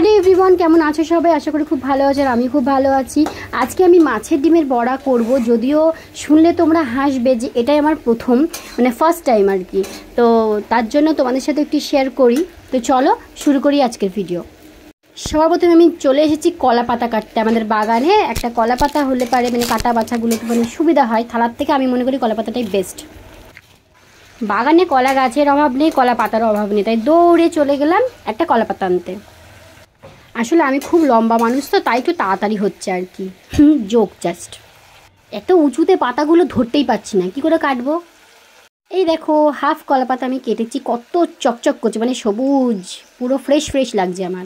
Hello everyone, কেমন আছো সবাই? আশা করি খুব ভালো আছো আর আমি খুব ভালো আছি। আজকে আমি মাছের ডিমের বড়া করব, যদিও শুনলে তোমরা হাসবে যে এটাই আমার প্রথম ফার্স্ট টাইম আর কি। তো তার জন্য তোমাদের সাথে একটু শেয়ার করি। তো চলো শুরু করি আজকের ভিডিও। সবার প্রথমে আমি চলে এসেছি কলা পাতা কাটতে। আমাদের বাগানে একটা কলা পাতা হলে পারে কাটা বাছাগুলো একটু সুবিধা হয়। থালার থেকে আমি মনে করি কলা পাতাটাই বেস্ট। বাগানে কলা গাছের অভাব নেই, কলা পাতার অভাব নেই, তাই দৌড়ে চলে গেলাম একটা কলা পাতা আনতে। আসলে আমি খুব লম্বা মানুষ, তো তাই একটু তাড়াতাড়ি হচ্ছে আর কি। Joke just. এত উঁচুতে পাতাগুলো ধরতেই পারছি না, কি করে কাটবো। এই দেখো হাফ কলা পাতা আমি কেটেছি, কত চকচক করছে, সবুজ, পুরো ফ্রেশ ফ্রেশ লাগছে আমার।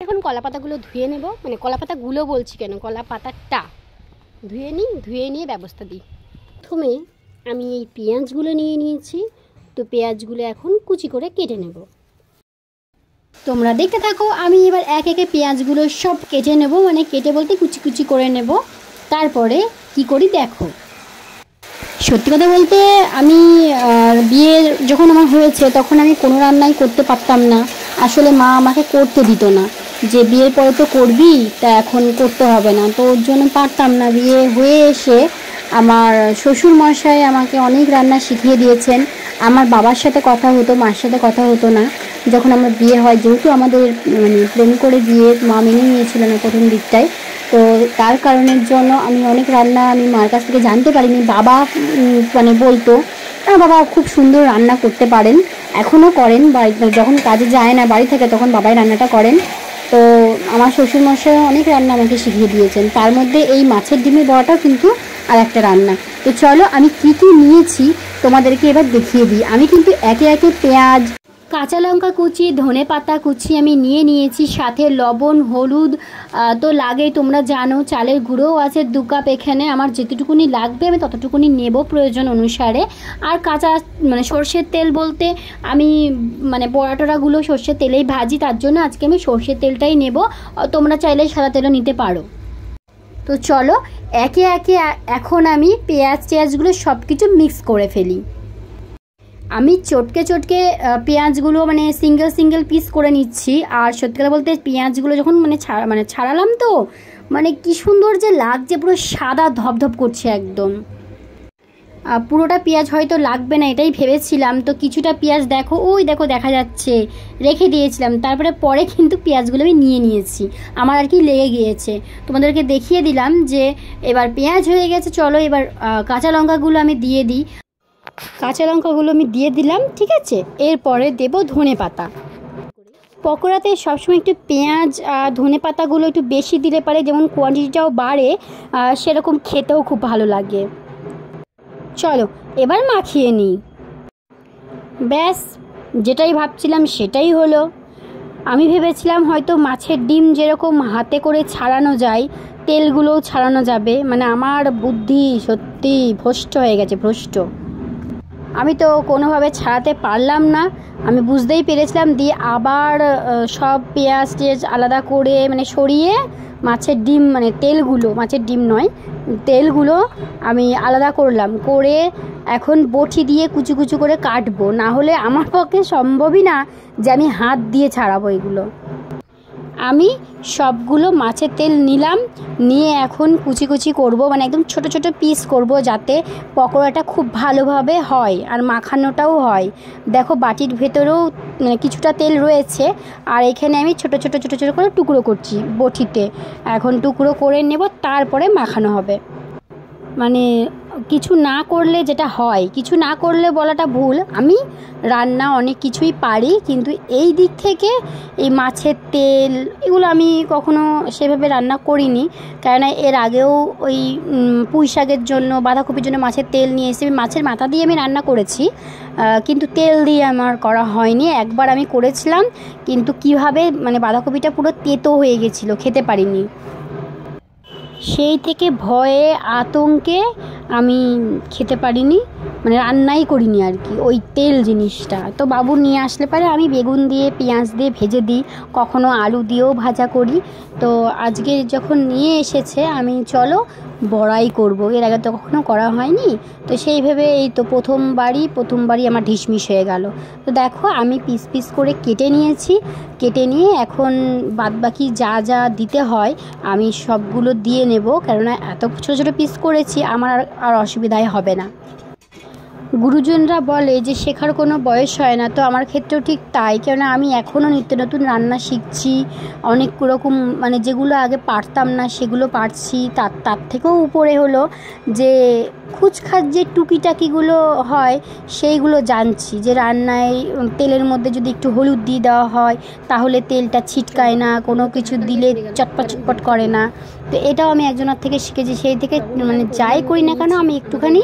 এখন কলা পাতাগুলো ধুয়ে নেব, কলা পাতাগুলো বলছি কেন, কলা পাতাটা ধুয়ে নিই, ধুয়ে নিয়ে ব্যবস্থা দিই। প্রথমে আমি এই পেঁয়াজগুলো নিয়ে নিয়েছি, তো পেঁয়াজগুলো এখন কুচি করে কেটে নেব। তোমরা দেখতে থাকো, আমি এবার এক একে পেঁয়াজগুলো সব কেটে নেব, কেটে বলতে কুচি কুচি করে নেব। তারপরে কি করি দেখো। সত্যি কথা বলতে আমি বিয়ে যখন আমার হয়েছে তখন আমি কোনো রান্নাই করতে পারতাম না। আসলে মা আমাকে করতে দিত না, যে বিয়ের পরে তো করবি, তা এখন করতে হবে না, তো ওর জন্য পারতাম না। বিয়ে হয়ে এসে আমার শ্বশুর মশাই আমাকে অনেক রান্না শিখিয়ে দিয়েছেন। আমার বাবার সাথে কথা হতো, মার সাথে কথা হতো না যখন আমার বিয়ে হয়, যেহেতু আমাদের প্রেম করে বিয়ে মা মেনে নিয়েছিল না প্রথম দিকটায়। তো তার কারণের জন্য আমি অনেক রান্না আমি মার কাছ থেকে জানতে পারিনি। বাবা বলতো, বাবা খুব সুন্দর রান্না করতে পারেন, এখনও করেন, যখন কাজে যায় না বাড়ি থেকে তখন বাবাই রান্নাটা করেন। তো আমার শ্বশুরমশাই অনেক রান্না আমাকে শিখিয়ে দিয়েছেন, তার মধ্যে এই মাছের ডিমের বড়াটাও কিন্তু আর একটা রান্না। তো চলো আমি কী কী নিয়েছি তোমাদেরকে এবার দেখিয়ে দিই। আমি কিন্তু একে একে পেঁয়াজ, কাঁচা লঙ্কা কুচি, ধনে পাতা কুচি আমি নিয়েছি, সাথে লবণ, হলুদ তো লাগেই, তোমরা জানো। চালের গুঁড়োও আছে 2 কাপ, এখানে আমার যেতটুকুনি লাগবে আমি ততটুকুনি নেব প্রয়োজন অনুসারে। আর কাঁচা সর্ষের তেল বলতে আমি বড়া টড়াগুলো সর্ষের তেলেই ভাজি, তার জন্য আজকে আমি সর্ষের তেলটাই নেব। তোমরা চাইলে সাদা তেলও নিতে পারো। তো চলো একে একে এখন আমি পেঁয়াজগুলো সব কিছু মিক্স করে ফেলি। আমি চটকে পেঁয়াজগুলো সিঙ্গেল সিঙ্গেল পিস করে নিচ্ছি। আর সত্যি কথা বলতে পেঁয়াজগুলো যখন ছাড়ালাম, তো কি সুন্দর যে লাগছে, পুরো সাদা ধপধপ করছে একদম। পুরোটা পেঁয়াজ হয়তো লাগবে না এটাই ভেবেছিলাম, তো কিছুটা পেঁয়াজ দেখো, ওই দেখো দেখা যাচ্ছে, রেখে দিয়েছিলাম। তারপরে পরে কিন্তু পেঁয়াজগুলো আমি নিয়েছি, আমার আর কি লেগে গিয়েছে। তোমাদেরকে দেখিয়ে দিলাম যে এবার পেঁয়াজ হয়ে গেছে। চলো এবার কাঁচা লঙ্কাগুলো আমি দিয়ে দিই। কাঁচা লঙ্কাগুলো আমি দিয়ে দিলাম, ঠিক আছে। এরপরে দেব ধনে পাতা। পকোড়াতে সবসময় একটু পেঁয়াজ ধনে পাতাগুলো একটু বেশি দিলে পারে, যেমন কোয়ান্টিটিটাও বাড়ে, সেরকম খেতেও খুব ভালো লাগে। চলো এবার মাখিয়ে নিই। ব্যাস, যেটাই ভাবছিলাম সেটাই হলো। আমি ভেবেছিলাম হয়তো মাছের ডিম যেরকম হাতে করে ছাড়ানো যায়, তেলগুলোও ছাড়ানো যাবে। আমার বুদ্ধি সত্যি ভ্রষ্ট হয়ে গেছে, ভ্রষ্ট। আমি তো কোনোভাবে ছাড়াতে পারলাম না, আমি বুঝতেই পেরেছিলাম। দিয়ে আবার সব পেঁয়াজ টেয়াজ আলাদা করে সরিয়ে মাছের ডিম তেলগুলো, মাছের ডিম নয়, তেলগুলো আমি আলাদা করলাম, করে এখন বটি দিয়ে কুচু কুচু করে কাটবো। না হলে আমার পক্ষে সম্ভবই না যে আমি হাত দিয়ে ছাড়াবো এগুলো। আমি সবগুলো মাছের তেল নিলাম, নিয়ে এখন কুচি কুচি করবো, একদম ছোট ছোট পিস করব, যাতে পকোড়াটা খুব ভালোভাবে হয় আর মাখানোটাও হয়। দেখো বাটির ভেতরেও কিছুটা তেল রয়েছে, আর এখানে আমি ছোট ছোট ছোট ছোট করে টুকরো করছি বটিতে। এখন টুকরো করে নেব, তারপরে মাখানো হবে। কিছু না করলে যেটা হয়, কিছু না করলে বলাটা ভুল, আমি রান্না অনেক কিছুই পারি, কিন্তু এই দিক থেকে এই মাছের তেল এগুলো আমি কখনো সেভাবে রান্না করিনি। কেননা এর আগেও ওই পুঁই শাকের জন্য, বাঁধাকপির জন্য মাছের তেল নিয়ে এসে মাছের মাথা দিয়ে আমি রান্না করেছি, কিন্তু তেল দিয়ে আমার করা হয়নি। একবার আমি করেছিলাম, কিন্তু কিভাবে বাঁধাকপিটা পুরো তেতো হয়ে গেছিলো, খেতে পারিনি। সেই থেকে ভয়ে আতঙ্কে আমি খেতে পারিনি, মানে রান্নাই করিনি আর কি ওই তেল জিনিসটা। তো বাবু নিয়ে আসলে পারে আমি বেগুন দিয়ে পেঁয়াজ দিয়ে ভেজে দিই, কখনো আলু দিয়েও ভাজা করি। তো আজকে যখন নিয়ে এসেছে আমি চলো বড়াই করব, এর আগে তো কখনো করা হয়নি। তো সেইভাবে এই তো প্রথমবারই আমার ঢিসমিস হয়ে গেল। তো দেখো আমি পিস পিস করে কেটে নিয়েছি, কেটে নিয়ে এখন বাদবাকি যা যা দিতে হয় আমি সবগুলো দিয়ে নেব, কেননা এত ছোটো ছোটো পিস করেছি আমার আর অসুবিধাই হবে না। গুরুজনরা বলে যে শেখার কোনো বয়স হয় না, তো আমার ক্ষেত্রেও ঠিক তাই, কেননা আমি এখনও নিত্য নতুন রান্না শিখছি, অনেক রকম মানে যেগুলো আগে পারতাম না সেগুলো পারছি। তার থেকেও উপরে হলো যে খুচখাচ যে টুকিটাকিগুলো হয় সেইগুলো জানছি, যে রান্নায় তেলের মধ্যে যদি একটু হলুদ দিয়ে দেওয়া হয় তাহলে তেলটা ছিটকায় না, কোনো কিছু দিলে চটপট চটপট করে না। তো এটাও আমি একজনের থেকে শিখেছি, সেই থেকে মানে যাই করি না কেন আমি একটুখানি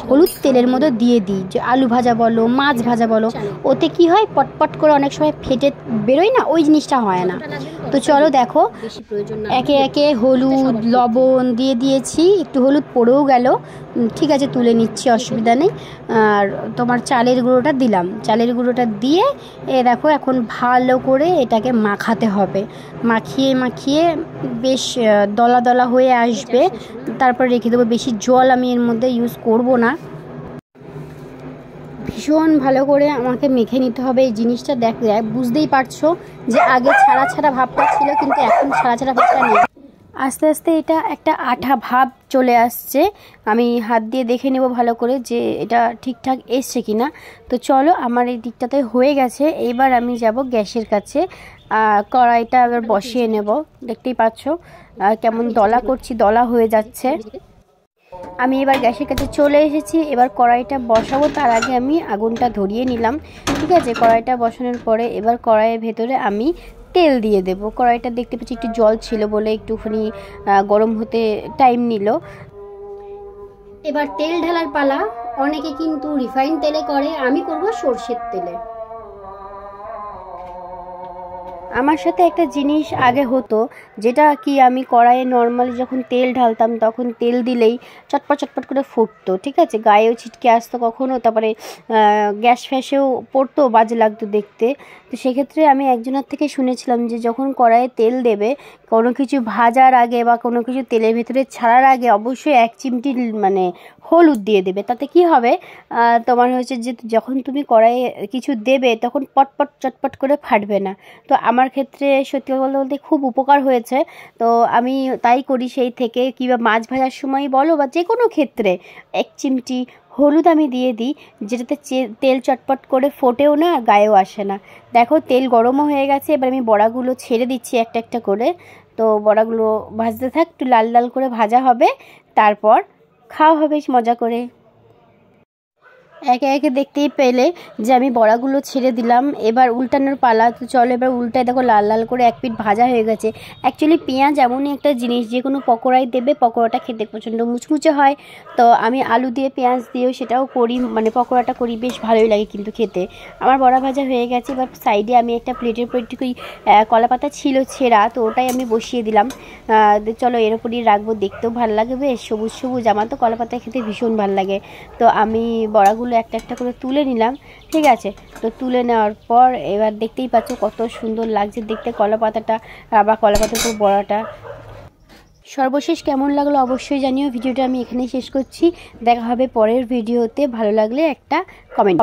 হলুদ তেলের মধ্যে দিয়ে দিই, যে আলু ভাজা বলো মাছ ভাজা বলো, ওতে কি হয় পটপট করে অনেক সময় ফেটে বেরোয় না, ওই জিনিসটা হয় না। তো চলো দেখো একে একে হলুদ লবণ দিয়ে দিয়েছি, একটু হলুদ পড়েও গেল, ঠিক আছে তুলে নিচ্ছি অসুবিধা নেই। আর তোমার চালের গুঁড়োটা দিলাম, চালের গুঁড়োটা দিয়ে দেখো এখন ভালো করে এটাকে মাখাতে হবে, মাখিয়ে মাখিয়ে বেশ দলা দলা হয়ে আসবে, তারপর রেখে দেবো। বেশি জল আমি এর মধ্যে ইউজ করব না, ভীষণ ভালো করে আমাকে মেখে নিতে হবে এই জিনিসটা। বুঝতেই পারছো যে আগে ছাড়া ছাড়া ভাবটা ছিল, কিন্তু এখন ছাড়া ছাড়া ভাবটা নেই। আস্তে আস্তে এটা একটা আঠা ভাব চলে আসছে, আমি হাত দিয়ে দেখে নেব ভালো করে যে এটা ঠিকঠাক এসছে কিনা। তো চলো আমার এই দিকটাতে হয়ে গেছে, এইবার আমি যাব গ্যাসের কাছে, কড়াইটা এবার বসিয়ে নেব। দেখতেই পাচ্ছ কেমন দলা করছি, দলা হয়ে যাচ্ছে। আমি এবার গ্যাসের কাছে চলে এসেছি, এবার কড়াইটা বসাবো, তার আগে আমি আগুনটা ধরিয়ে নিলাম। ঠিক আছে, কড়াইটা বসানোর পরে এবার কড়াইয়ের ভেতরে আমি তেল দিয়ে দেব। কড়াইটা দেখতে পাচ্ছি একটু জল ছিল বলে একটুখানি গরম হতে টাইম নিল। এবার তেল ঢালার পালা। অনেকে কিন্তু রিফাইন তেলে করে, আমি করব সর্ষের তেলে। আমার সাথে একটা জিনিস আগে হতো, যেটা কি আমি কড়াইয়ে নর্মালি যখন তেল ঢালতাম তখন তেল দিলেই চটপট চটপট করে ফুটতো, ঠিক আছে, গায়েও ছিটকে আসতো কখনো, তারপরে গ্যাস ফ্যাসেও পড়তো, বাজে লাগতো দেখতে। তো সেক্ষেত্রে আমি একজনের থেকে শুনেছিলাম যে যখন কড়াইয়ে তেল দেবে কোনো কিছু ভাজার আগে বা কোনো কিছু তেলের ভেতরে ছাড়ার আগে অবশ্যই 1 চিমটি মানে হলুদ দিয়ে দেবে। তাতে কি হবে তোমার হচ্ছে যে যখন তুমি কড়াইয়ে কিছু দেবে তখন পটপট চটপট করে ফাটবে না। তো আমার ক্ষেত্রে সত্যি কথা বলতে খুব উপকার হয়েছে, তো আমি তাই করি সেই থেকে। কিংবা মাছ ভাজার সময় বলো বা যে কোনো ক্ষেত্রে 1 চিমটি হলুদ আমি দিয়ে দিই, যেটাতে তেল চটপট করে ফোটেও না আর গায়েও আসে না। দেখো তেল গরমও হয়ে গেছে, এবার আমি বড়াগুলো ছেড়ে দিচ্ছি একটা একটা করে। তো বড়াগুলো ভাজতে থাক, একটু লাল লাল করে ভাজা হবে, তারপর খাওয়া হবে মজা করে। একে একে দেখতেই পেলে যে আমি বড়াগুলো ছেড়ে দিলাম, এবার উল্টানোর পালা। তো চলো এবার উল্টায়, দেখো লাল লাল করে এক পিঠ ভাজা হয়ে গেছে। অ্যাকচুয়ালি পেঁয়াজ এমনই একটা জিনিস, যে কোনো পকোড়ায় দেবে, পকোড়াটা খেতে প্রচণ্ড মুচমুচে হয়। তো আমি আলু দিয়ে পেঁয়াজ দিয়েও সেটাও করি, মানে পকোড়াটা করি, বেশ ভালোই লাগে কিন্তু খেতে। আমার বড়া ভাজা হয়ে গেছে, এবার সাইডে আমি একটা প্লেটের উপর একটু কলা পাতা ছিল ছেঁড়া, তো ওটাই আমি বসিয়ে দিলাম। চলো এর উপরই রাখবো, দেখতেও ভালো লাগবে, সবুজ সবুজ, আমার তো কলা পাতা খেতে ভীষণ ভালো লাগে। তো আমি বড়াগুলো একটা একটা করে তুলে নিলাম, ঠিক আছে। তো তুলে নেওয়ার পর এবার দেখতেই পাচ্ছ কত সুন্দর লাগছে দেখতে কলা পাতাটা বা কলা পাতার উপর বড়াটা। সর্বশেষ কেমন লাগলো অবশ্যই জানিও। ভিডিওটা আমি এখানেই শেষ করছি, দেখা হবে পরের ভিডিওতে। ভালো লাগলে একটা কমেন্ট।